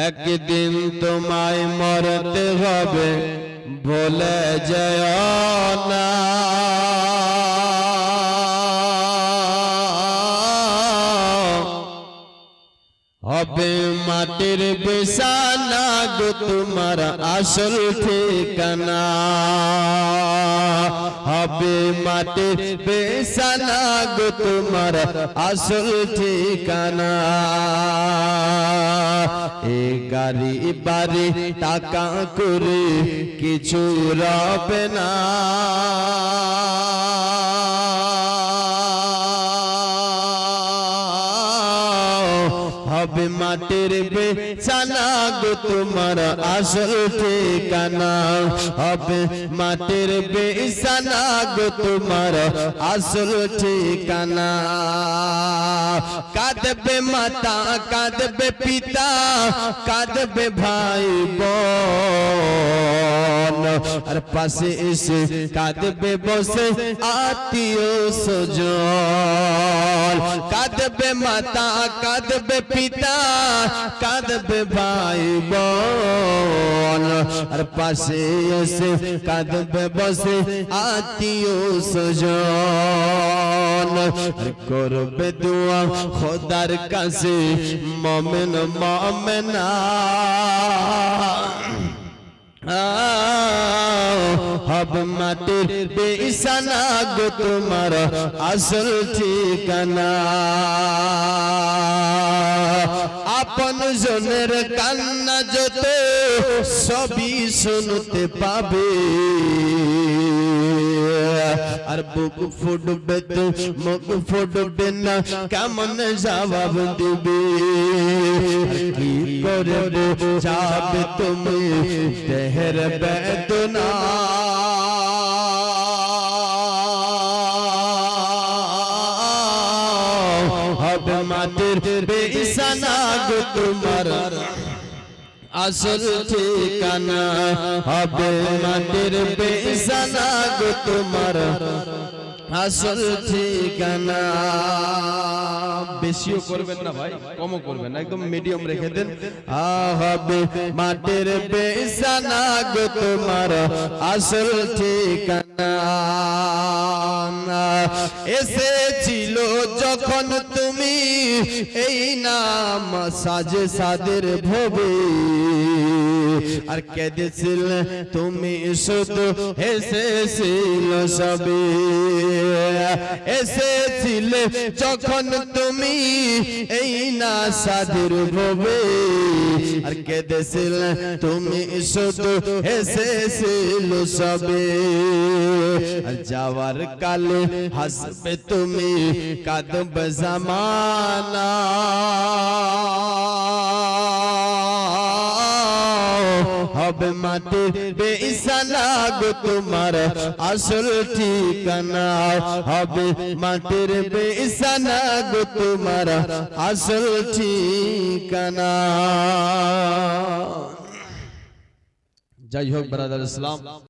একদিন তোমায় মরতে হবে, ভুলে যেও না। হবে মাটির বিছানা গো তোমার আসল ঠিকানা। হবে মাটির বিছানা গো তোমার আসল ঠিকানা। এ গাড়ি বাড়ি টাকা করে কিছু রবে না। হবে মাটির বিছানা গো তোমার আসল ঠিকানা। হবে মাটির বিছানা গো তোমার আসল ঠিকানা। কাঁদবে মাতা, কাঁদবে পিতা, কাঁদবে ভাই বোন, আর পাশে এসে কাঁদবে বসে আত্মীয় স্বজন। কাঁদবে মাতা, কাঁদবে পিতা, কাঁদবে ভাই বোন, আর পাশে এসে কাঁদবে বসে আত্মীয় স্বজন। করবে দোয়া খোদার কাছে মুমিন মুমিনা। হবে মাটির বিছানা গো তোমার আসল ঠিকানা। আপন জনের কান্না যত সবই শুনতে পাবে, আর বুক ফুটবে তো মুখ ফুটবে না, কেমন জবাব দিবে? কি করে বোঝাবে তুমি দেহের বেদনা? হবে মাটির বিছানা গো তোমার আসল ঠিকানা। হবে মাটির বিছানা গো তোমার আসল ঠিকানা। বেশিও করবেন না ভাই, কমও করবেন না, একদম মিডিয়াম রেখে দেন। হবে মাটির বিছানা গো তোমার আসল ঠিকানা। এসেছিল যখন তুমি এই নাম সাজে সাদের ভবে, আর কেঁদেছিলে তুমি শুধু হেসেছিল সবে। এসেছিলে যখন তুমি এই না সাদের ভবে, আর কেঁদেছিলে তুমি শুধু হেসেছিল সবে। আর যাওয়ার কালে হাসবে তুমি, কাঁদবে জামানা। হবে মাটির বিছানা গো তোমার আসল ঠিকানা। হবে মাটির বিছানা গো তোমার আসল ঠিকানা। যাই হোক ব্রাদার ইসলাম।